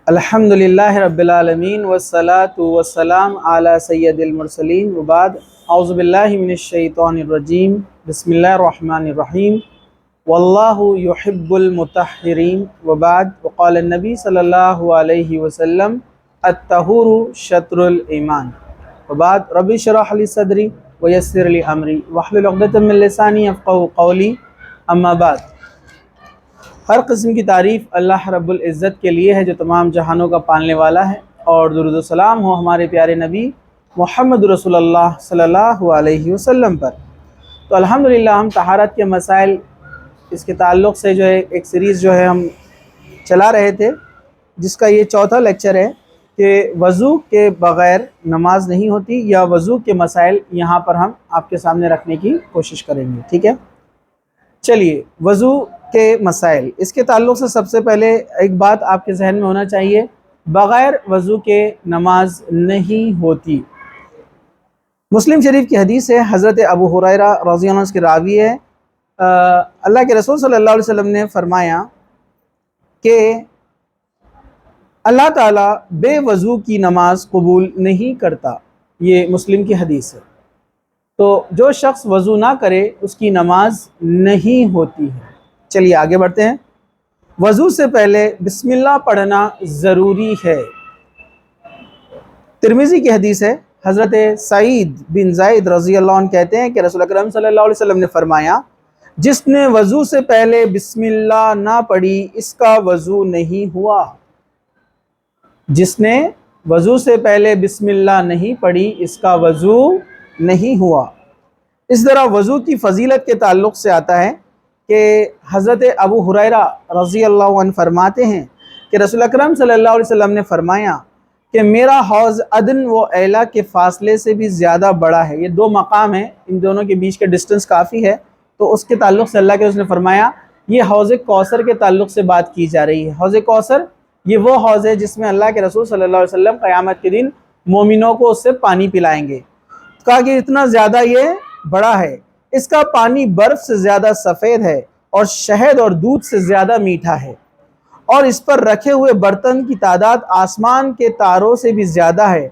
الحمدللہ رب العالمین والصلاة والسلام علی سید المرسلین وبعد اعوذ باللہ من الشیطان الرجیم بسم اللہ الرحمن الرحیم واللہ یحب المطہرین وبعد وقال النبی صلی اللہ علیہ وسلم الطہور شطر الایمان وبعد رب اشرح لی صدری ویسر لی امری واحلل عقدۃ من لسانی یفقہوا قولی اما بعد۔ ہر قسم کی تعریف اللہ رب العزت کے لیے ہے جو تمام جہانوں کا پالنے والا ہے، اور درود و سلام ہو ہمارے پیارے نبی محمد رسول اللہ صلی اللہ علیہ وسلم پر۔ تو الحمدللہ ہم طہارت کے مسائل اس کے تعلق سے ایک سیریز ہم چلا رہے تھے، جس کا یہ چوتھا لیکچر ہے کہ وضو کے بغیر نماز نہیں ہوتی، یا وضو کے مسائل یہاں پر ہم آپ کے سامنے رکھنے کی کوشش کریں گے، ٹھیک ہے؟ چلیے، وضو کے مسائل، اس کے تعلق سے سب سے پہلے ایک بات آپ کے ذہن میں ہونا چاہیے، بغیر وضو کے نماز نہیں ہوتی۔ مسلم شریف کی حدیث ہے، حضرت ابو ہریرہ رضی اللہ عنہ کے راوی ہے، اللہ کے رسول صلی اللہ علیہ وسلم نے فرمایا کہ اللہ تعالیٰ بے وضو کی نماز قبول نہیں کرتا۔ یہ مسلم کی حدیث ہے۔ تو جو شخص وضو نہ کرے اس کی نماز نہیں ہوتی ہے۔ چلیے آگے بڑھتے ہیں۔ وضو سے پہلے بسم اللہ پڑھنا ضروری ہے۔ ترمذی کی حدیث ہے، حضرت سعید بن زید رضی اللہ عنہ کہتے ہیں کہ رسول اکرم صلی اللہ علیہ وسلم نے فرمایا، جس نے وضو سے پہلے بسم اللہ نہ پڑھی اس کا وضو نہیں ہوا۔ جس نے وضو سے پہلے بسم اللہ نہیں پڑھی اس کا وضو نہیں ہوا۔ اس طرح وضو کی فضیلت کے تعلق سے آتا ہے کہ حضرت ابو ہریرہ رضی اللہ عنہ فرماتے ہیں کہ رسول اکرم صلی اللہ علیہ وسلم نے فرمایا کہ میرا حوض عدن و ایلا کے فاصلے سے بھی زیادہ بڑا ہے۔ یہ دو مقام ہیں، ان دونوں کے بیچ کے ڈسٹنس کافی ہے، تو اس کے تعلق سے اللہ کے رسول نے فرمایا یہ حوض کوثر کے تعلق سے بات کی جا رہی ہے۔ حوض کوثر یہ وہ حوض ہے جس میں اللہ کے رسول صلی اللہ علیہ وسلم قیامت کے دن مومنوں کو اس سے پانی پلائیں گے۔ کہا کہ اتنا زیادہ یہ بڑا ہے، اس کا پانی برف سے زیادہ سفید ہے اور شہد اور دودھ سے زیادہ میٹھا ہے، اور اس پر رکھے ہوئے برتن کی تعداد آسمان کے تاروں سے بھی زیادہ ہے۔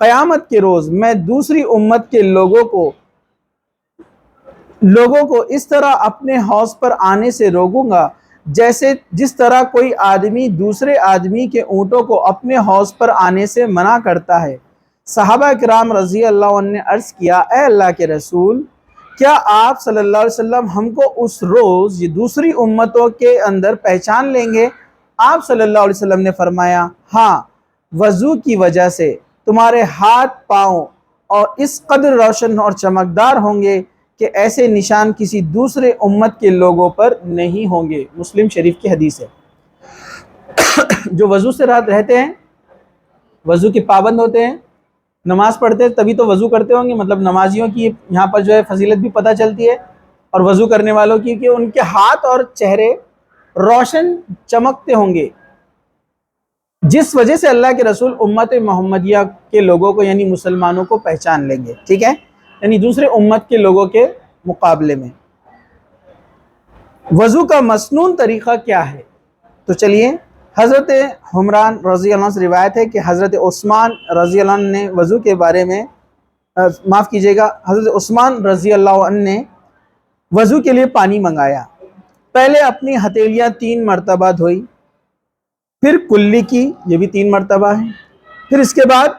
قیامت کے روز میں دوسری امت کے لوگوں کو اس طرح اپنے حوض پر آنے سے روکوں گا جس طرح کوئی آدمی دوسرے آدمی کے اونٹوں کو اپنے حوض پر آنے سے منع کرتا ہے۔ صحابہ کرام رضی اللہ عنہ نے عرض کیا، اے اللہ کے رسول، کیا آپ صلی اللہ علیہ وسلم ہم کو اس روز یہ دوسری امتوں کے اندر پہچان لیں گے؟ آپ صلی اللہ علیہ وسلم نے فرمایا، ہاں، وضو کی وجہ سے تمہارے ہاتھ پاؤں اور اس قدر روشن اور چمکدار ہوں گے کہ ایسے نشان کسی دوسرے امت کے لوگوں پر نہیں ہوں گے۔ مسلم شریف کی حدیث ہے۔ جو وضو سے رہتے ہیں، وضو کے پابند ہوتے ہیں، نماز پڑھتے ہیں، تبھی تو وضو کرتے ہوں گے، مطلب نمازیوں کی یہاں پر فضیلت بھی پتہ چلتی ہے، اور وضو کرنے والوں کی کہ ان کے ہاتھ اور چہرے روشن چمکتے ہوں گے، جس وجہ سے اللہ کے رسول امت محمدیہ کے لوگوں کو یعنی مسلمانوں کو پہچان لیں گے، ٹھیک ہے؟ یعنی دوسرے امت کے لوگوں کے مقابلے میں۔ وضو کا مسنون طریقہ کیا ہے؟ تو چلیے، حضرت حمران رضی اللہ عنہ سے روایت ہے کہ حضرت عثمان رضی اللہ عنہ نے وضو کے بارے میں حضرت عثمان رضی اللہ عنہ نے وضو کے لیے پانی منگایا۔ پہلے اپنی ہتھیلیاں 3 مرتبہ دھوئی، پھر کلی کی، یہ بھی 3 مرتبہ ہے، پھر اس کے بعد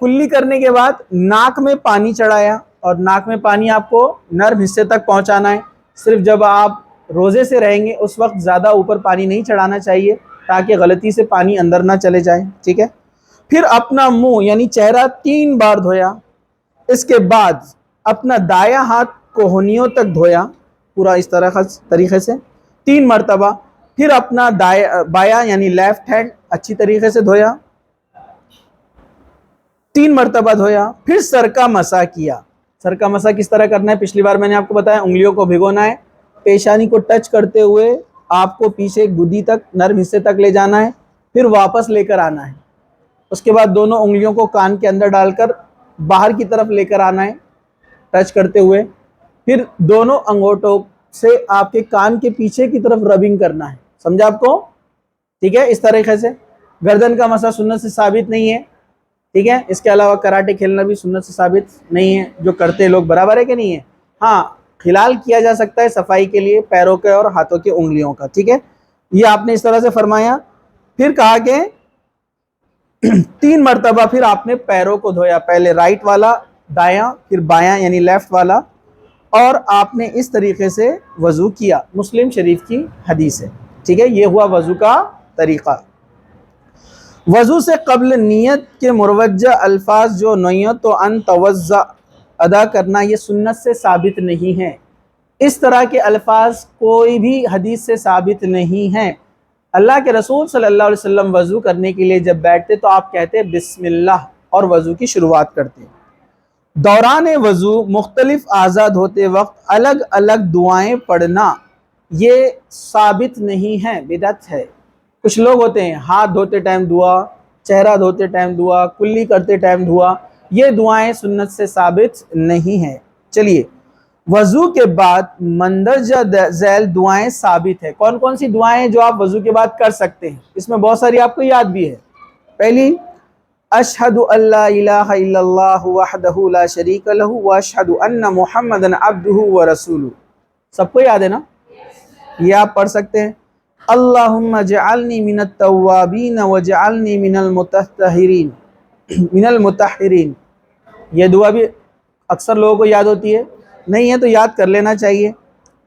کلی کرنے کے بعد ناک میں پانی چڑھایا، اور ناک میں پانی آپ کو نرم حصے تک پہنچانا ہے۔ صرف جب آپ روزے سے رہیں گے اس وقت زیادہ اوپر پانی نہیں چڑھانا چاہیے تاکہ غلطی سے پانی اندر نہ چلے جائے، ٹھیک ہے؟ پھر اپنا منہ یعنی چہرہ 3 بار دھویا۔ اس کے بعد اپنا دایاں ہاتھ کوہنیوں تک دھویا، پورا اس طریقے سے 3 مرتبہ۔ پھر اپنا بایاں یعنی لیفٹ ہینڈ اچھی طریقے سے دھویا، 3 مرتبہ دھویا۔ پھر سر کا مسح کیا۔ سر کا مسح کس طرح کرنا ہے؟ پچھلی بار میں نے آپ کو بتایا، انگلیوں کو بھگونا ہے، پیشانی کو ٹچ کرتے ہوئے آپ کو پیچھے گدی تک، نرم حصے تک لے جانا ہے، پھر واپس لے کر آنا ہے۔ اس کے بعد دونوں انگلیوں کو کان کے اندر ڈال کر باہر کی طرف لے کر آنا ہے ٹچ کرتے ہوئے، پھر دونوں انگوٹھوں سے آپ کے کان کے پیچھے کی طرف ربنگ کرنا ہے۔ سمجھا آپ کو؟ ٹھیک ہے؟ اس طریقے سے گردن کا مسح سنت سے ثابت نہیں ہے، ٹھیک ہے. اس کے علاوہ کراٹے کھیلنا بھی سنت سے ثابت نہیں ہے. جو کرتے لوگ برابر ہے کہ نہیں ہے؟ ہاں خلال کیا جا سکتا ہے صفائی کے لیے پیروں کے اور ہاتھوں کے انگلیوں کا، ٹھیک ہے. یہ آپ نے اس طرح سے فرمایا. پھر کہا کہ 3 مرتبہ پھر آپ نے پیروں کو دھویا، پہلے رائٹ والا دایاں، پھر بایاں یعنی لیفٹ والا، اور آپ نے اس طریقے سے وضو کیا. مسلم شریف کی حدیث ہے، ٹھیک ہے. یہ ہوا وضو کا طریقہ. وضو سے قبل نیت کے مروجہ الفاظ جو نیت و ان توضع ادا کرنا، یہ سنت سے ثابت نہیں ہے. اس طرح کے الفاظ کوئی بھی حدیث سے ثابت نہیں ہیں. اللہ کے رسول صلی اللہ علیہ وسلم وضو کرنے کے لیے جب بیٹھتے تو آپ کہتے بسم اللہ اور وضو کی شروعات کرتے. دوران وضو مختلف اعضاء دھوتے وقت الگ الگ دعائیں پڑھنا یہ ثابت نہیں ہے، بدعت ہے. کچھ لوگ ہوتے ہیں ہاتھ دھوتے ٹائم دعا، چہرہ دھوتے ٹائم دعا، کلی کرتے ٹائم دعا، یہ دعائیں سنت سے ثابت نہیں ہیں. چلیے، وضو کے بعد مندرجہ ذیل دعائیں ثابت ہے. کون کون سی دعائیں جو آپ وضو کے بعد کر سکتے ہیں؟ اس میں بہت ساری آپ کو یاد بھی ہے. پہلی، اشہد ان لا الہ الا اللہ وحدہ لا شریک لہ واشہد ان محمدا عبدہ ورسولہ. سب کو یاد ہے نا؟ یہ آپ پڑھ سکتے ہیں. اللہم اجعلنی من التوابین وجعلنی من المتطہرین. یہ دعا بھی اکثر لوگوں کو یاد ہوتی ہے، نہیں ہے تو یاد کر لینا چاہیے،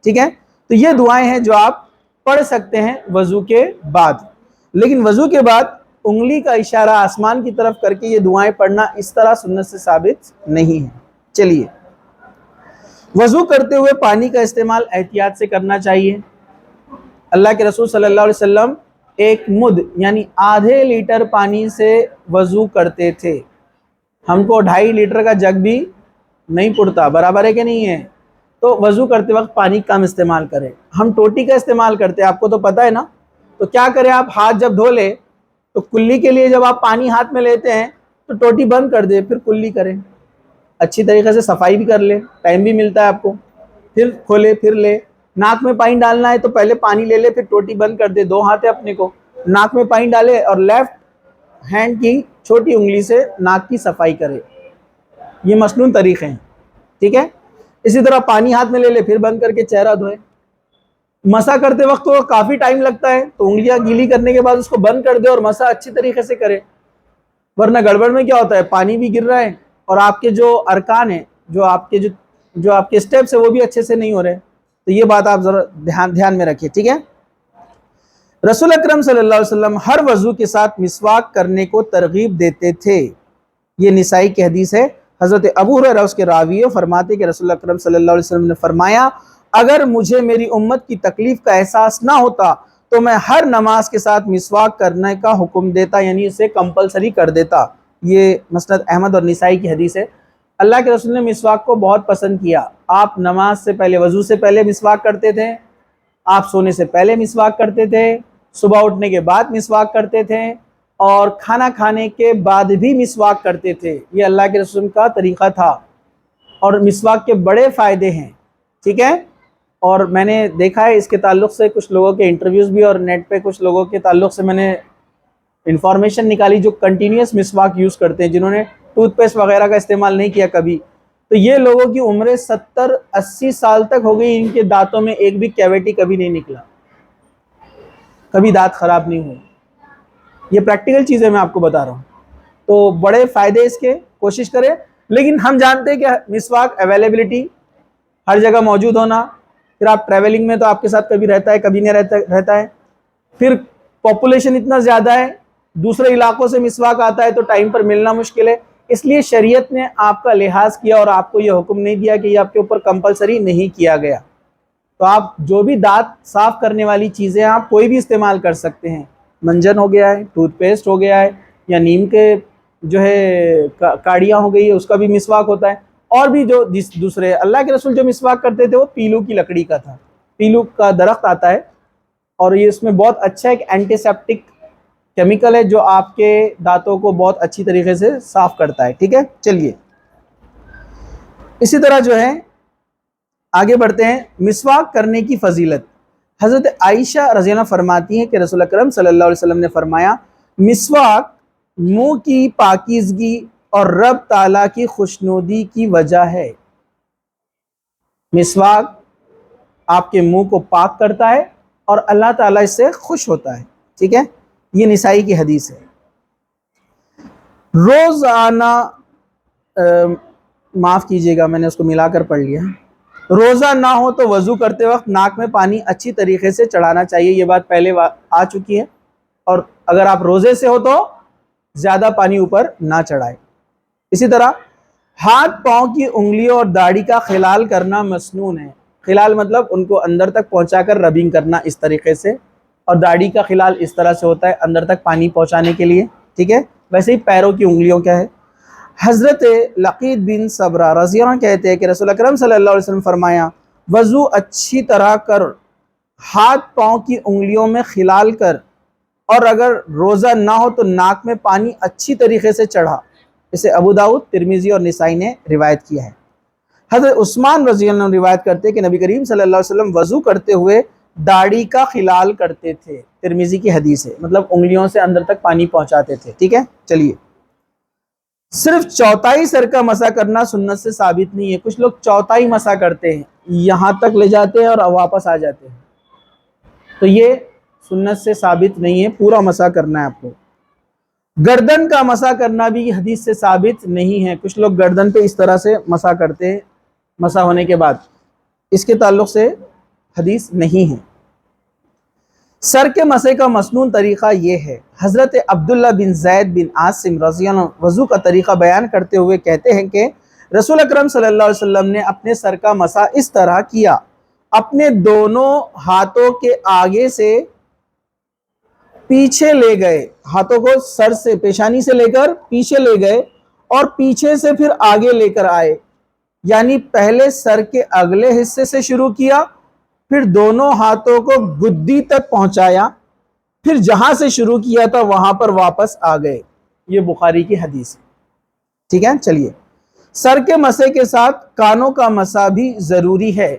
ٹھیک ہے. تو یہ دعائیں ہیں جو آپ پڑھ سکتے ہیں وضو کے بعد. لیکن وضو کے بعد انگلی کا اشارہ آسمان کی طرف کر کے یہ دعائیں پڑھنا اس طرح سنت سے ثابت نہیں ہے. چلیے، وضو کرتے ہوئے پانی کا استعمال احتیاط سے کرنا چاہیے. اللہ کے رسول صلی اللہ علیہ وسلم 1 مد یعنی آدھے لیٹر پانی سے وضو کرتے تھے. ہم کو 2.5 لیٹر کا جگ بھی نہیں پڑتا، برابر ہے کہ نہیں ہے؟ تو وضو کرتے وقت پانی کم استعمال کریں. ہم ٹوٹی کا استعمال کرتے ہیں، آپ کو تو پتہ ہے نا. تو کیا کریں، آپ ہاتھ جب دھو لیں تو کلی کے لیے جب آپ پانی ہاتھ میں لیتے ہیں تو ٹوٹی بند کر دیں، پھر کلی کریں. اچھی طریقے سے صفائی بھی کر لیں، ٹائم بھی ملتا ہے آپ کو. پھر کھولے، پھر لے. ناک میں پانی ڈالنا ہے تو پہلے پانی لے لے، پھر ٹوٹی بند کر دے. 2 ہاتھ ہے اپنے کو، ناک میں پانی ڈالے اور لیفٹ ہینڈ کی چھوٹی انگلی سے ناک کی صفائی کرے. یہ مسنون طریقے ہیں، ٹھیک ہے. اسی طرح پانی ہاتھ میں لے لے، پھر بند کر کے چہرہ دھوئے. مسح کرتے وقت تو کافی ٹائم لگتا ہے، تو انگلیاں گیلی کرنے کے بعد اس کو بند کر دے اور مسح اچھی طریقے سے کرے. ورنہ گڑبڑ میں کیا ہوتا ہے، پانی بھی گر رہا ہے اور آپ کے جو ارکان ہیں، جو آپ کے سٹیپس ہیں وہ بھی اچھے سے نہیں ہو رہے. تو یہ بات آپ ذرا دھیان میں رکھیے، ٹھیک ہے. رسول اکرم صلی اللہ علیہ وسلم ہر وضو کے ساتھ مسواک کرنے کو ترغیب دیتے تھے. یہ نسائی کی حدیث ہے. حضرت ابو ہریرہ اس کے راوی فرماتے کہ رسول اکرم صلی اللہ علیہ وسلم نے فرمایا، اگر مجھے میری امت کی تکلیف کا احساس نہ ہوتا تو میں ہر نماز کے ساتھ مسواک کرنے کا حکم دیتا، یعنی اسے کمپلسری کر دیتا. یہ مسند احمد اور نسائی کی حدیث ہے. اللہ کے رسول نے مسواک کو بہت پسند کیا. آپ نماز سے پہلے، وضو سے پہلے مسواک کرتے تھے، آپ سونے سے پہلے مسواک کرتے تھے، صبح اٹھنے کے بعد مسواک کرتے تھے، اور کھانا کھانے کے بعد بھی مسواک کرتے تھے. یہ اللہ کے رسول کا طریقہ تھا. اور مسواک کے بڑے فائدے ہیں، ٹھیک ہے. اور میں نے دیکھا ہے اس کے تعلق سے کچھ لوگوں کے انٹرویوز بھی، اور نیٹ پہ کچھ لوگوں کے تعلق سے میں نے انفارمیشن نکالی جو کنٹینیوس مسواک یوز کرتے ہیں، جنہوں نے ٹوتھ پیسٹ وغیرہ کا استعمال نہیں کیا کبھی. تو یہ لوگوں کی عمریں 70-80 سال تک ہو گئی، ان کے دانتوں میں ایک بھی کیویٹی کبھی نہیں نکلا، کبھی دانت خراب نہیں ہوئے. یہ پریکٹیکل چیزیں میں آپ کو بتا رہا ہوں. تو بڑے فائدے اس کے، کوشش کریں. لیکن ہم جانتے ہیں کہ مسواک اویلیبلٹی، ہر جگہ موجود ہونا، پھر آپ ٹریولنگ میں تو آپ کے ساتھ کبھی رہتا ہے، کبھی نہیں رہتا ہے. پھر پاپولیشن اتنا زیادہ ہے، دوسرے علاقوں سے مسواک آتا ہے تو ٹائم پر ملنا مشکل ہے. اس لیے شریعت نے آپ کا لحاظ کیا اور آپ کو یہ حکم نہیں دیا کہ یہ آپ کے اوپر کمپلسری نہیں کیا گیا. تو آپ جو بھی دانت صاف کرنے والی چیزیں آپ کوئی بھی استعمال کر سکتے ہیں. منجن ہو گیا ہے، ٹوتھ پیسٹ ہو گیا ہے، یا نیم کے جو ہے کاڑیاں ہو گئی ہے، اس کا بھی مسواک ہوتا ہے. اور بھی جو دوسرے اللہ کے رسول جو مسواک کرتے تھے وہ پیلو کی لکڑی کا تھا. پیلو کا درخت آتا ہے اور یہ اس میں بہت اچھا ایک اینٹی سیپٹک کیمیکل ہے جو آپ کے دانتوں کو بہت اچھی طریقے سے صاف کرتا ہے، ٹھیک ہے. چلیے، اسی طرح جو ہے آگے بڑھتے ہیں. مسواک کرنے کی فضیلت. حضرت عائشہ رضی اللہ عنہ فرماتی ہیں کہ رسول اکرم صلی اللہ علیہ وسلم نے فرمایا، مسواک منہ کی پاکیزگی اور رب تعالیٰ کی خوشنودی کی وجہ ہے۔ مسواک آپ کے منہ کو پاک کرتا ہے اور اللہ تعالیٰ اس سے خوش ہوتا ہے، ٹھیک ہے؟ یہ نسائی کی حدیث ہے۔ روزانہ معاف کیجیے گا، میں نے اس کو ملا کر پڑھ لیا۔ روزہ نہ ہو تو وضو کرتے وقت ناک میں پانی اچھی طریقے سے چڑھانا چاہیے، یہ بات پہلے آ چکی ہے۔ اور اگر آپ روزے سے ہو تو زیادہ پانی اوپر نہ چڑھائے۔ اسی طرح ہاتھ پاؤں کی انگلیوں اور داڑھی کا خلال کرنا مسنون ہے۔ خلال مطلب ان کو اندر تک پہنچا کر ربنگ کرنا اس طریقے سے، اور داڑھی کا خلال اس طرح سے ہوتا ہے اندر تک پانی پہنچانے کے لیے، ٹھیک ہے؟ ویسے ہی پیروں کی انگلیوں کیا ہے۔ حضرت لقید بن صبرہ رضی اللہ عنہ کہتے ہیں کہ رسول اکرم صلی اللہ علیہ وسلم فرمایا، وضو اچھی طرح کر، ہاتھ پاؤں کی انگلیوں میں خلال کر، اور اگر روزہ نہ ہو تو ناک میں پانی اچھی طریقے سے چڑھا۔ اسے ابو داؤد، ترمذی اور نسائی نے روایت کیا ہے۔ حضرت عثمان رضی اللہ عنہ روایت کرتے ہیں کہ نبی کریم صلی اللہ علیہ وسلم وضو کرتے ہوئے داڑھی کا خلال کرتے تھے، ترمذی کی حدیث ہے، مطلب انگلیوں سے اندر تک پانی پہنچاتے تھے، ٹھیک ہے؟ چلیے، صرف چوتھائی سر کا مسح کرنا سنت سے ثابت نہیں ہے۔ کچھ لوگ چوتھائی مسح کرتے ہیں، یہاں تک لے جاتے ہیں اور واپس آ جاتے ہیں، تو یہ سنت سے ثابت نہیں ہے، پورا مسح کرنا ہے آپ کو۔ گردن کا مسح کرنا بھی حدیث سے ثابت نہیں ہے، کچھ لوگ گردن پہ اس طرح سے مسح کرتے ہیں مسح ہونے کے بعد، اس کے تعلق سے حدیث نہیں ہے۔ سر کے مسح کا مسنون طریقہ یہ ہے۔ حضرت عبداللہ بن زید بن عاصم رضی اللہ عنہ وضو کا طریقہ بیان کرتے ہوئے کہتے ہیں کہ رسول اکرم صلی اللہ علیہ وسلم نے اپنے سر کا مسح اس طرح کیا، اپنے دونوں ہاتھوں کے آگے سے پیچھے لے گئے، ہاتھوں کو سر سے پیشانی سے لے کر پیچھے لے گئے اور پیچھے سے پھر آگے لے کر آئے، یعنی پہلے سر کے اگلے حصے سے شروع کیا، پھر دونوں ہاتھوں کو گدی تک پہنچایا، پھر جہاں سے شروع کیا تھا وہاں پر واپس آ گئے۔ یہ بخاری کی حدیث ہے، ٹھیک ہے؟ چلیے، سر کے مسح کے ساتھ کانوں کا مسح بھی ضروری ہے۔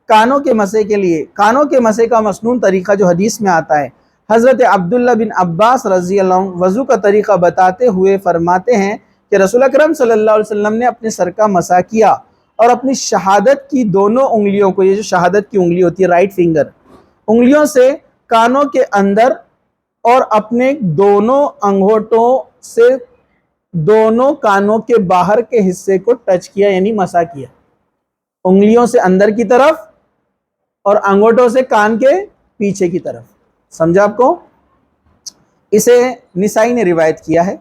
کانوں کے مسح کے لیے کانوں کے مسح کا مسنون طریقہ جو حدیث میں آتا ہے، حضرت عبداللہ بن عباس رضی اللہ عنہ وضو کا طریقہ بتاتے ہوئے فرماتے ہیں کہ رسول اکرم صلی اللہ علیہ وسلم نے اپنے سر کا مسح کیا اور اپنی شہادت کی دونوں انگلیوں کو، یہ جو شہادت کی انگلی ہوتی ہے رائٹ فنگر، انگلیوں سے کانوں کے اندر اور اپنے دونوں انگوٹھوں سے دونوں کانوں کے باہر کے حصے کو ٹچ کیا، یعنی مسح کیا، انگلیوں سے اندر کی طرف اور انگوٹھوں سے کان کے پیچھے کی طرف۔ سمجھا آپ کو؟ اسے نسائی نے روایت کیا ہے۔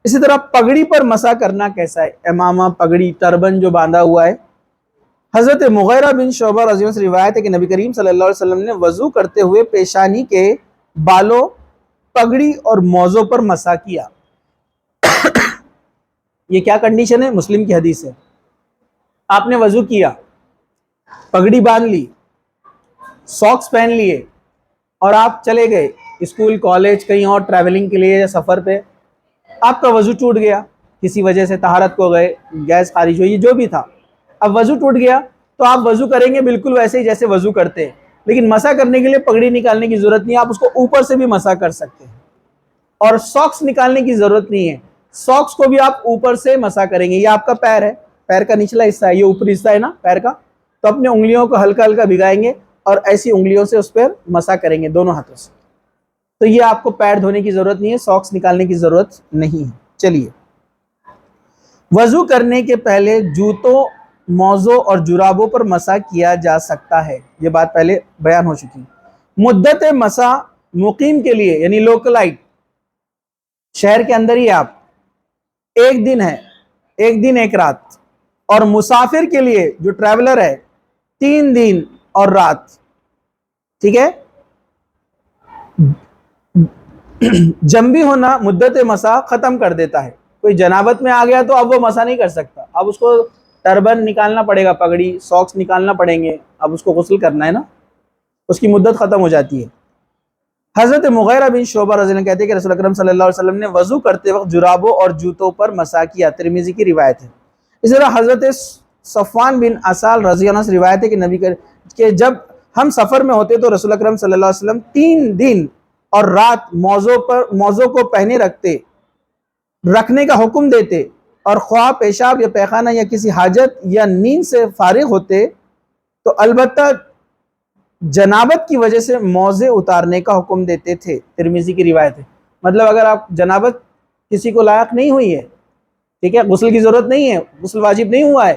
اسی طرح پگڑی پر مسح کرنا کیسا ہے؟ امامہ، پگڑی، تربن جو باندھا ہوا ہے، حضرت مغیرہ بن شعبہ رضی اللہ عنہ سے روایت ہے کہ نبی کریم صلی اللہ علیہ وسلم نے وضو کرتے ہوئے پیشانی کے بالوں، پگڑی اور موزوں پر مسح کیا۔ یہ کیا کنڈیشن ہے؟ مسلم کی حدیث ہے۔ آپ نے وضو کیا، پگڑی باندھ لی، ساکس پہن لیے، اور آپ چلے گئے اسکول، کالج، کہیں اور ٹریولنگ کے لیے یا سفر پہ، آپ کا وضو ٹوٹ گیا کسی وجہ سے، طہارت کو گئے، گیس خارج ہوئی، جو بھی تھا، اب وضو ٹوٹ گیا تو آپ وضو کریں گے بالکل ویسے ہی جیسے وضو کرتے ہیں، لیکن مسح کرنے کے لیے پگڑی نکالنے کی ضرورت نہیں ہے، آپ اس کو اوپر سے بھی مسح کر سکتے ہیں، اور ساکس نکالنے کی ضرورت نہیں ہے، ساکس کو بھی آپ اوپر سے مسح کریں گے۔ یہ آپ کا پیر ہے، پیر کا نچلا حصہ ہے، یہ اوپری حصہ ہے نا پیر کا، تو اپنے انگلیوں کو ہلکا ہلکا بھگائیں گے اور ایسی انگلیوں سے اس پر مسح کریں گے دونوں ہاتھوں سے، تو یہ آپ کو پیر دھونے کی ضرورت نہیں ہے، ساکس نکالنے کی ضرورت نہیں ہے۔ چلیے، وضو کرنے کے پہلے جوتوں، موزوں اور جرابوں پر مسح کیا جا سکتا ہے، یہ بات پہلے بیان ہو چکی۔ مدت مسح مقیم کے لیے یعنی لوکلائٹ، شہر کے اندر ہی آپ، 1 دن ہے، 1 دن 1 رات، اور مسافر کے لیے جو ٹریولر ہے 3 دن اور رات، ٹھیک ہے؟ جنبی ہونا مدت مسح ختم کر دیتا ہے، کوئی جنابت میں آ گیا تو اب وہ مسح نہیں کر سکتا، اب اس کو ٹربن نکالنا پڑے گا، پگڑی، ساکس نکالنا پڑیں گے، اب اس کو غسل کرنا ہے نا، اس کی مدت ختم ہو جاتی ہے۔ حضرت مغیرہ بن شعبہ رضی اللہ عنہ کہتے ہیں کہ رسول اکرم صلی اللہ علیہ وسلم نے وضو کرتے وقت جرابوں اور جوتوں پر مسح کیا، ترمذی کی روایت ہے۔ اسی طرح حضرت صفوان بن عسال رضی اللہ عنہ سے روایت ہے کہ نبی کہ جب ہم سفر میں ہوتے تو رسول اکرم صلی اللہ علیہ وسلم 3 دن اور رات موضوع کو پہنے رکھنے کا حکم دیتے، اور خواہ پیشاب یا پیخانہ یا کسی حاجت یا نیند سے فارغ ہوتے تو البتہ جنابت کی وجہ سے موزے اتارنے کا حکم دیتے تھے۔ ترمذی کی روایت ہے۔ مطلب اگر آپ جنابت کسی کو لائق نہیں ہوئی ہے، ٹھیک ہے، غسل کی ضرورت نہیں ہے، غسل واجب نہیں ہوا ہے،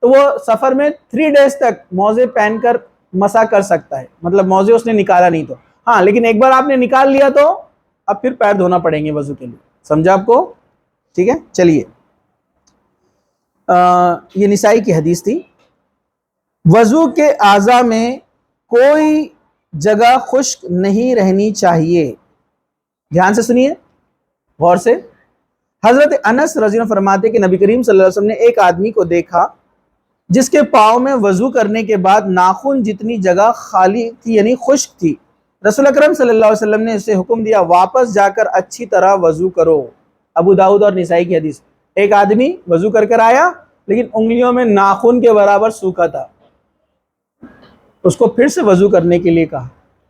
تو وہ سفر میں 3 ڈیز تک موزے پہن کر مسح کر سکتا ہے۔ مطلب موزے اس نے نکالا نہیں تو، ہاں لیکن ایک بار آپ نے نکال لیا تو اب پھر پیر دھونا پڑیں گے وضو کے لیے۔ سمجھا آپ کو؟ ٹھیک ہے، چلیے یہ نسائی کی حدیث تھی۔ وضو کے اعضاء میں کوئی جگہ خشک نہیں رہنی چاہیے۔ دھیان سے سنیے، غور سے۔ حضرت انس رضی اللہ عنہ فرماتے کہ نبی کریم صلی اللہ علیہ وسلم نے ایک آدمی کو دیکھا جس کے پاؤں میں وضو کرنے کے بعد ناخن جتنی جگہ خالی تھی، یعنی خشک تھی۔ رسول اکرم صلی اللہ علیہ وسلم نے اسے حکم دیا، واپس جا کر اچھی طرح وضو کرو۔ ابو داؤد اور نسائی کی حدیث۔ ایک آدمی وضو کر آیا لیکن انگلیوں میں ناخن کے برابر سوکھا تھا، اس کو پھر سے وضو کرنے کے لیے کہا۔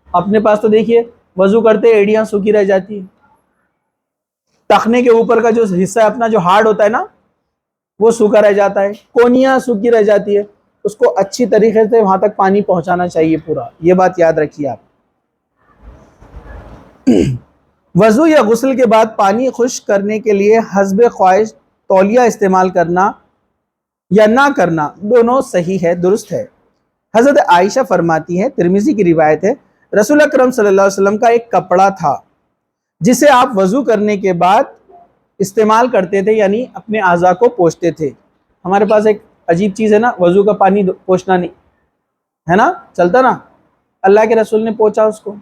اپنے پاس تو دیکھیے وضو کرتے ایڑیاں سوکھی رہ جاتی ہیں، ٹخنے کے اوپر کا جو حصہ اپنا جو ہارڈ ہوتا ہے نا وہ سوکھا رہ جاتا ہے، کونیاں سوکھی رہ جاتی ہے، اس کو اچھی طریقے سے وہاں تک پانی پہنچانا چاہیے پورا۔ یہ بات یاد رکھیے آپ۔ وضو یا غسل کے بعد پانی خشک کرنے کے لیے حسب خواہش تولیہ استعمال کرنا یا نہ کرنا دونوں صحیح ہے، درست ہے۔ حضرت عائشہ فرماتی ہے، ترمذی کی روایت ہے، رسول اکرم صلی اللہ علیہ وسلم کا ایک کپڑا تھا جسے آپ وضو کرنے کے بعد استعمال کرتے تھے، یعنی اپنے اعضاء کو پوچھتے تھے۔ ہمارے پاس ایک عجیب چیز ہے نا، وضو کا پانی پوچھنا نہیں ہے نا، چلتا نا، اللہ کے رسول نے پوچھا اس کو۔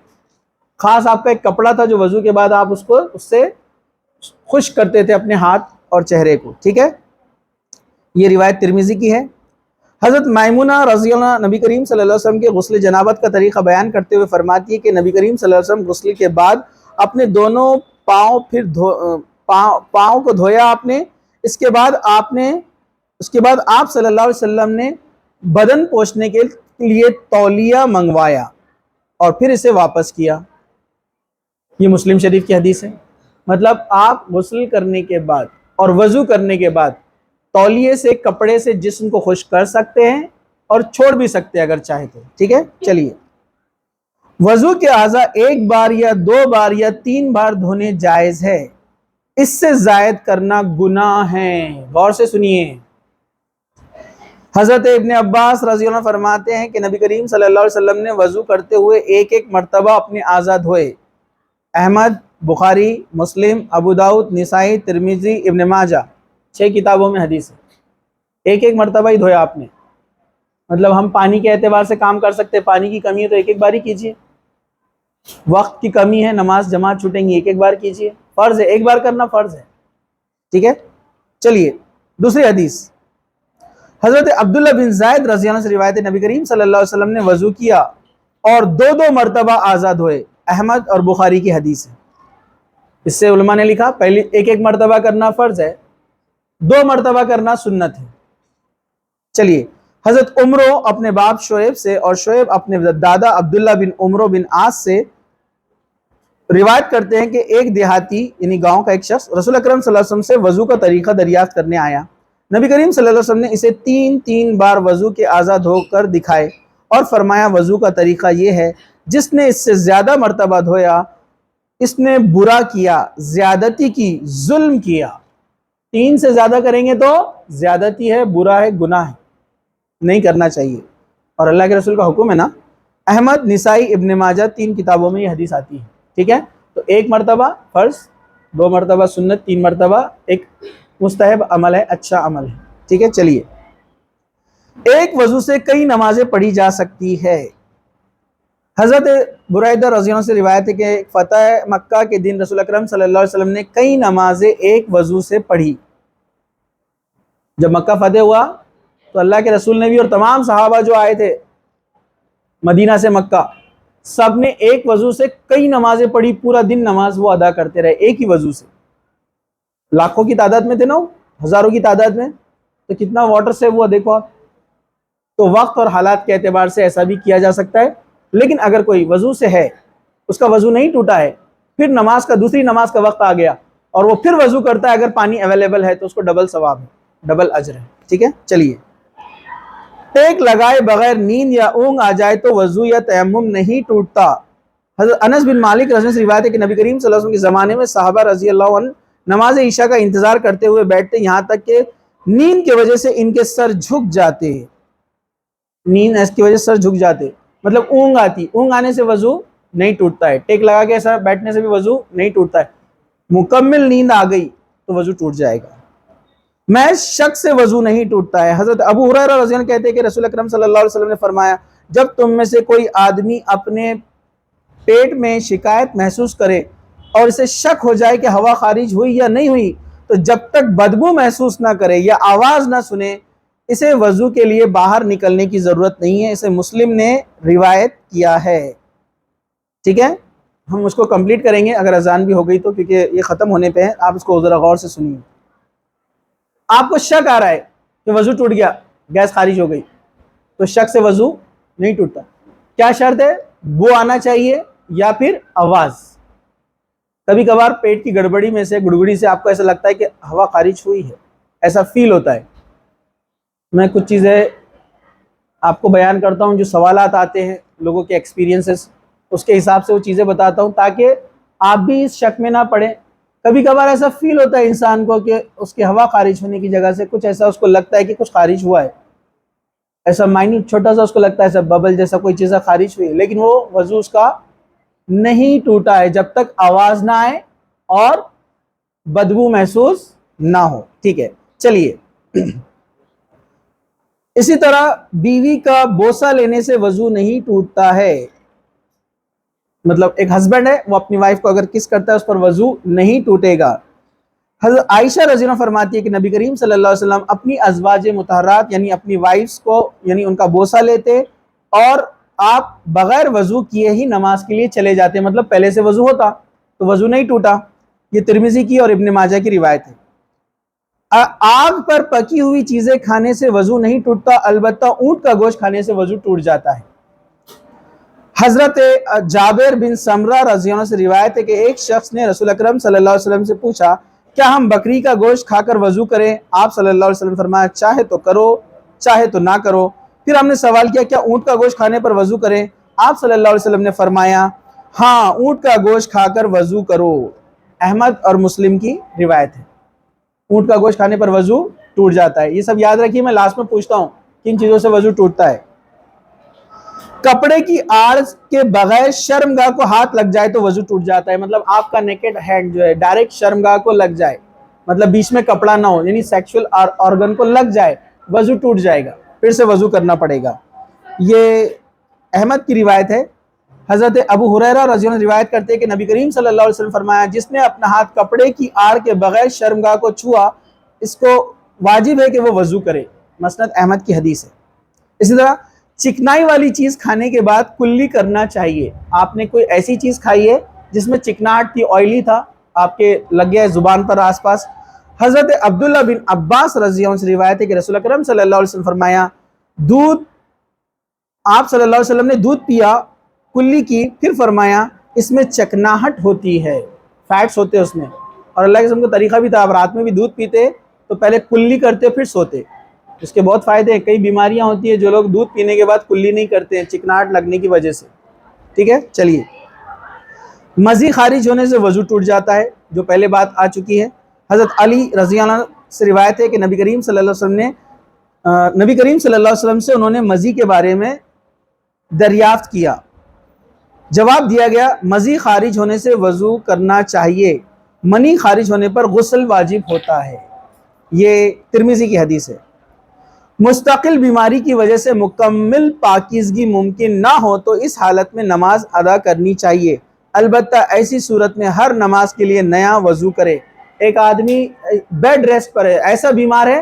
خاص آپ کا ایک کپڑا تھا جو وضو کے بعد آپ اس سے خشک کرتے تھے اپنے ہاتھ اور چہرے کو، ٹھیک ہے۔ یہ روایت ترمذی کی ہے۔ حضرت میمونہ رضی اللہ عنہ نبی کریم صلی اللہ علیہ وسلم کے غسل جنابت کا طریقہ بیان کرتے ہوئے فرماتی ہے کہ نبی کریم صلی اللہ علیہ وسلم غسل کے بعد اپنے دونوں پاؤں کو دھویا آپ نے، اس کے بعد آپ صلی اللہ علیہ وسلم نے بدن پوچھنے کے لیے تولیہ منگوایا اور پھر اسے واپس کیا۔ یہ مسلم شریف کی حدیث ہے۔ مطلب آپ غسل کرنے کے بعد اور وضو کرنے کے بعد تولیے سے، کپڑے سے جسم کو خشک کر سکتے ہیں اور چھوڑ بھی سکتے ہیں اگر چاہے تو، ٹھیک ہے۔ چلیے، وضو کے اعضاء 1 بار یا 2 بار یا 3 بار دھونے جائز ہے، اس سے زائد کرنا گناہ ہے۔ غور سے سنیے، حضرت ابن عباس رضی اللہ عنہ فرماتے ہیں کہ نبی کریم صلی اللہ علیہ وسلم نے وضو کرتے ہوئے ایک مرتبہ اپنے اعضاء دھوئے۔ احمد، بخاری، مسلم، ابو داؤد، نسائی، ترمذی، ابن ماجہ، 6 کتابوں میں حدیث ہے۔ ایک مرتبہ ہی دھویا آپ نے۔ مطلب ہم پانی کے اعتبار سے کام کر سکتے، پانی کی کمی ہے تو ایک بار ہی کیجئے، وقت کی کمی ہے، نماز جماعت چھوٹیں گی، ایک بار کیجئے، فرض ہے، ایک بار کرنا فرض ہے، ٹھیک ہے۔ چلیے دوسری حدیث، حضرت عبداللہ بن زید رضی اللہ عنہ سے روایت ہے، نبی کریم صلی اللہ علیہ وسلم نے وضو کیا اور 2 مرتبہ اعضاء دھوئے۔ احمد اور بخاری کی حدیث ہے۔ اس سے علماء نے لکھا پہلی ایک مرتبہ کرنا فرض ہے، 2 مرتبہ کرنا سنت ہے۔ چلیے، حضرت عمرو اپنے باپ شعیب سے اور شعیب اپنے دادا عبداللہ بن عمرو بن عاص سے روایت کرتے ہیں کہ ایک دیہاتی یعنی گاؤں کا ایک شخص رسول اکرم صلی اللہ علیہ وسلم سے وضو کا طریقہ دریافت کرنے آیا۔ نبی کریم صلی اللہ علیہ وسلم نے اسے 3 بار وضو کے اعضاء دھو کر دکھائے اور فرمایا، وضو کا طریقہ یہ ہے، جس نے اس سے زیادہ مرتبہ دھویا اس نے برا کیا، زیادتی کی، ظلم کیا۔ 3 سے زیادہ کریں گے تو زیادتی ہے، برا ہے، گناہ ہے، نہیں کرنا چاہیے، اور اللہ کے رسول کا حکم ہے نا۔ احمد، نسائی، ابن ماجہ، 3 کتابوں میں یہ حدیث آتی ہے، ٹھیک ہے۔ تو 1 مرتبہ فرض، 2 مرتبہ سنت، 3 مرتبہ ایک مستحب عمل ہے، اچھا عمل ہے، ٹھیک ہے۔ چلیے، ایک وضو سے کئی نمازیں پڑھی جا سکتی ہے۔ حضرت بریدہ رضی اللہ عنہ سے روایت ہے کہ فتح مکہ کے دن رسول اکرم صلی اللہ علیہ وسلم نے کئی نمازیں ایک وضو سے پڑھی۔ جب مکہ فتح ہوا تو اللہ کے رسول نے بھی اور تمام صحابہ جو آئے تھے مدینہ سے مکہ، سب نے ایک وضو سے کئی نمازیں پڑھی، پورا دن نماز وہ ادا کرتے رہے ایک ہی وضو سے۔ لاکھوں کی تعداد میں تھے نا، ہزاروں کی تعداد میں، تو کتنا واٹر سیو ہوا دیکھو آپ۔ تو وقت اور حالات کے اعتبار سے ایسا بھی کیا جا سکتا ہے، لیکن اگر کوئی وضو سے ہے اس کا وضو نہیں ٹوٹا ہے، پھر دوسری نماز کا وقت آ گیا اور وہ پھر وضو کرتا ہے، اگر پانی اویلیبل ہے تو اس کو ڈبل ثواب ہے، ڈبل اجر ہے. ٹھیک ہے. چلیے، ٹیک لگائے بغیر نیند یا اونگ آ جائے تو وضو یا تیمم نہیں ٹوٹتا. حضرت انس بن مالک رضی اللہ عنہ سے روایت ہے کہ نبی کریم صلی اللہ علیہ وسلم کے زمانے میں صحابہ رضی اللہ عنہ نماز عشاء کا انتظار کرتے ہوئے بیٹھتے، یہاں تک کہ نیند کی وجہ سے ان کے سر جھک جاتے. نیند اس کی وجہ سے سر جھک جاتے، مطلب اونگ آتی، اونگ آنے سے وضو نہیں ٹوٹتا ہے، ٹیک لگا کے ایسا بیٹھنے سے بھی وضو نہیں ٹوٹتا ہے. مکمل نیند آ گئی تو وضو ٹوٹ جائے گا. محض شک سے وضو نہیں ٹوٹتا ہے. حضرت ابو ہریرہ رضی اللہ عنہ کہتے ہیں کہ رسول اکرم صلی اللہ علیہ وسلم نے فرمایا، جب تم میں سے کوئی آدمی اپنے پیٹ میں شکایت محسوس کرے اور اسے شک ہو جائے کہ ہوا خارج ہوئی یا نہیں ہوئی، تو جب تک بدبو محسوس نہ کرے یا آواز نہ سنے، اسے وضو کے لیے باہر نکلنے کی ضرورت نہیں ہے. اسے مسلم نے روایت کیا ہے. ٹھیک ہے، ہم اس کو کمپلیٹ کریں گے اگر اذان بھی ہو گئی تو، کیونکہ یہ ختم ہونے پہ ہے. آپ اس کو ذرا غور سے سنیے. آپ کو شک آ رہا ہے کہ وضو ٹوٹ گیا، گیس خارج ہو گئی، تو شک سے وضو نہیں ٹوٹتا. کیا شرط ہے؟ بو آنا چاہیے یا پھر آواز. کبھی کبھار پیٹ کی گڑبڑی میں سے، گڑگڑی سے آپ کو ایسا لگتا ہے کہ ہوا خارج ہوئی ہے، ایسا فیل ہوتا ہے. میں کچھ چیزیں آپ کو بیان کرتا ہوں، جو سوالات آتے ہیں لوگوں کے ایکسپیرینسز، اس کے حساب سے وہ چیزیں بتاتا ہوں تاکہ آپ بھی اس شک میں نہ پڑیں. کبھی کبھار ایسا فیل ہوتا ہے انسان کو کہ اس کی ہوا خارج ہونے کی جگہ سے کچھ ایسا اس کو لگتا ہے کہ کچھ خارج ہوا ہے، ایسا مائنیوٹ چھوٹا سا اس کو لگتا ہے، ایسا ببل جیسا کوئی چیز خارج ہوئی، لیکن وہ وضو اس کا نہیں ٹوٹا ہے جب تک آواز نہ آئے اور بدبو محسوس نہ ہو. ٹھیک ہے. چلیے، اسی طرح بیوی کا بوسہ لینے سے وضو نہیں ٹوٹتا ہے. مطلب ایک ہسبینڈ ہے، وہ اپنی وائف کو اگر کس کرتا ہے اس پر وضو نہیں ٹوٹے گا. حضرت عائشہ رضی اللہ عنہا فرماتی ہے کہ نبی کریم صلی اللہ علیہ وسلم اپنی ازواج مطہرات یعنی اپنی وائفز کو یعنی ان کا بوسہ لیتے اور آپ بغیر وضو کیے ہی نماز کے لیے چلے جاتے. مطلب پہلے سے وضو ہوتا تو وضو نہیں ٹوٹا. یہ ترمذی کی اور ابن ماجہ کی روایت ہے. آگ پر پکی ہوئی چیزیں کھانے سے وضو نہیں ٹوٹتا، البتہ اونٹ کا گوشت کھانے سے وضو ٹوٹ جاتا ہے. حضرت جابر بن سمرہ رضی اللہ عنہ سے روایت ہے کہ ایک شخص نے رسول اکرم صلی اللہ علیہ وسلم سے پوچھا، کیا ہم بکری کا گوشت کھا کر وضو کریں؟ آپ صلی اللہ علیہ وسلم فرمایا، چاہے تو کرو چاہے تو نہ کرو. پھر ہم نے سوال کیا، کیا اونٹ کا گوشت کھانے پر وضو کریں؟ آپ صلی اللہ علیہ وسلم نے فرمایا، ہاں اونٹ کا گوشت کھا کر وضو کرو. احمد اور مسلم کی روایت ہے. اونٹ کا گوشت کھانے پر وضو ٹوٹ جاتا ہے. یہ سب یاد رکھیے، میں لاسٹ میں پوچھتا ہوں کن چیزوں سے وضو ٹوٹتا ہے. کپڑے کی آڑ کے بغیر شرمگاہ کو ہاتھ لگ جائے تو وضو ٹوٹ جاتا ہے. مطلب آپ کا نیکڈ ہینڈ جو ہے ڈائریکٹ شرمگاہ کو لگ جائے، مطلب بیچ میں کپڑا نہ ہو، یعنی سیکشل آرگن کو لگ جائے، وضو ٹوٹ جائے گا، پھر سے وضو کرنا پڑے گا. یہ احمد کی روایت ہے. حضرت ابو ہریرہ رضی اللہ عنہ روایت کرتے ہیں کہ نبی کریم صلی اللہ علیہ وسلم فرمایا، جس نے اپنا ہاتھ کپڑے کی آڑ کے بغیر شرمگاہ کو چھوا، اس کو واجب ہے کہ وہ وضو کرے. مسند احمد کی حدیث ہے. اسی طرح چکنائی والی چیز کھانے کے بعد کلی کرنا چاہیے. آپ نے کوئی ایسی چیز کھائی ہے جس میں چکناہٹ تھی، آئلی تھا، آپ کے لگ گیا ہے زبان پر آس پاس. حضرت عبداللہ بن عباس رضی اللہ عنہ سے روایت ہے کہ رسول اکرم صلی اللہ علیہ وسلم فرمایا، آپ صلی اللہ علیہ وسلم نے دودھ پیا، کلی کی، پھر فرمایا اس میں چکناہٹ ہوتی ہے، فیٹس ہوتے اس میں. اور اللہ کے قسم کا طریقہ بھی تھا، آپ رات میں بھی دودھ پیتے تو پہلے کلی کرتے پھر سوتے. اس کے بہت فائدے ہیں. کئی بیماریاں ہوتی ہیں جو لوگ دودھ پینے کے بعد کلی نہیں کرتے ہیں چکناہٹ لگنے کی وجہ سے. ٹھیک ہے. چلیے، مزی خارج ہونے سے وضو ٹوٹ جاتا ہے، جو پہلے بات آ چکی ہے. حضرت علی رضی اللہ عنہ سے روایت ہے کہ نبی کریم صلی اللہ علیہ وسلم سے انہوں نے مزی کے بارے میں دریافت کیا. جواب دیا گیا، مزی خارج ہونے سے وضو کرنا چاہیے، منی خارج ہونے پر غسل واجب ہوتا ہے. یہ ترمذی کی حدیث ہے. مستقل بیماری کی وجہ سے مکمل پاکیزگی ممکن نہ ہو تو اس حالت میں نماز ادا کرنی چاہیے، البتہ ایسی صورت میں ہر نماز کے لیے نیا وضو کرے. ایک آدمی بیڈ ریسٹ پر ہے، ایسا بیمار ہے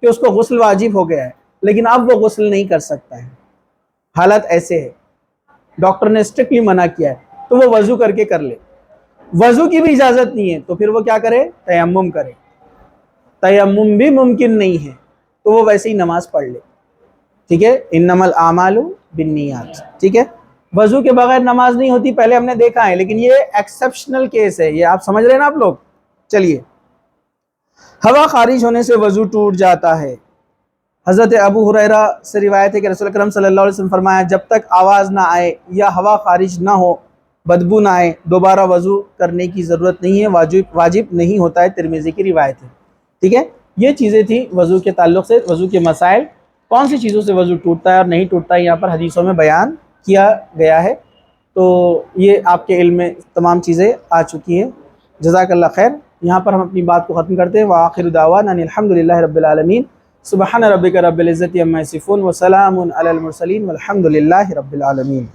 کہ اس کو غسل واجب ہو گیا ہے لیکن اب وہ غسل نہیں کر سکتا ہے، حالت ایسے ہے، ڈاکٹر نے اسٹرکٹلی منع کیا ہے، تو وہ وضو کر کے کر لے. وضو کی بھی اجازت نہیں ہے تو پھر وہ کیا کرے؟ تیمم کرے. تیمم بھی ممکن نہیں ہے تو وہ ویسے ہی نماز پڑھ لے. ٹھیک ہے. انما الاعمال بالنیات. ٹھیک ہے. وضو کے بغیر نماز نہیں ہوتی، پہلے ہم نے دیکھا ہے، لیکن یہ ایکسیپشنل کیس ہے، یہ آپ سمجھ رہے ہیں نا آپ لوگ. چلیے، ہوا خارج ہونے سے وضو ٹوٹ جاتا ہے. حضرت ابو ہریرہ سے روایت ہے کہ رسول اکرم صلی اللہ علیہ وسلم فرمایا جب تک آواز نہ آئے یا ہوا خارج نہ ہو، بدبو نہ آئے، دوبارہ وضو کرنے کی ضرورت نہیں ہے، واجب نہیں ہوتا ہے. ترمذی کی روایت ہے. ٹھیک ہے، یہ چیزیں تھیں وضو کے تعلق سے، وضو کے مسائل، کون سی چیزوں سے وضو ٹوٹتا ہے اور نہیں ٹوٹتا ہے، یہاں پر حدیثوں میں بیان کیا گیا ہے. تو یہ آپ کے علم میں تمام چیزیں آ چکی ہیں. جزاک اللہ خیر. یہاں پر ہم اپنی بات کو ختم کرتے ہیں. وآخر دعوانا ان الحمدللہ رب العالمین. سبحان ربک رب العزت عما یصفون وسلام علی المرسلین والحمد للہ رب العالمین.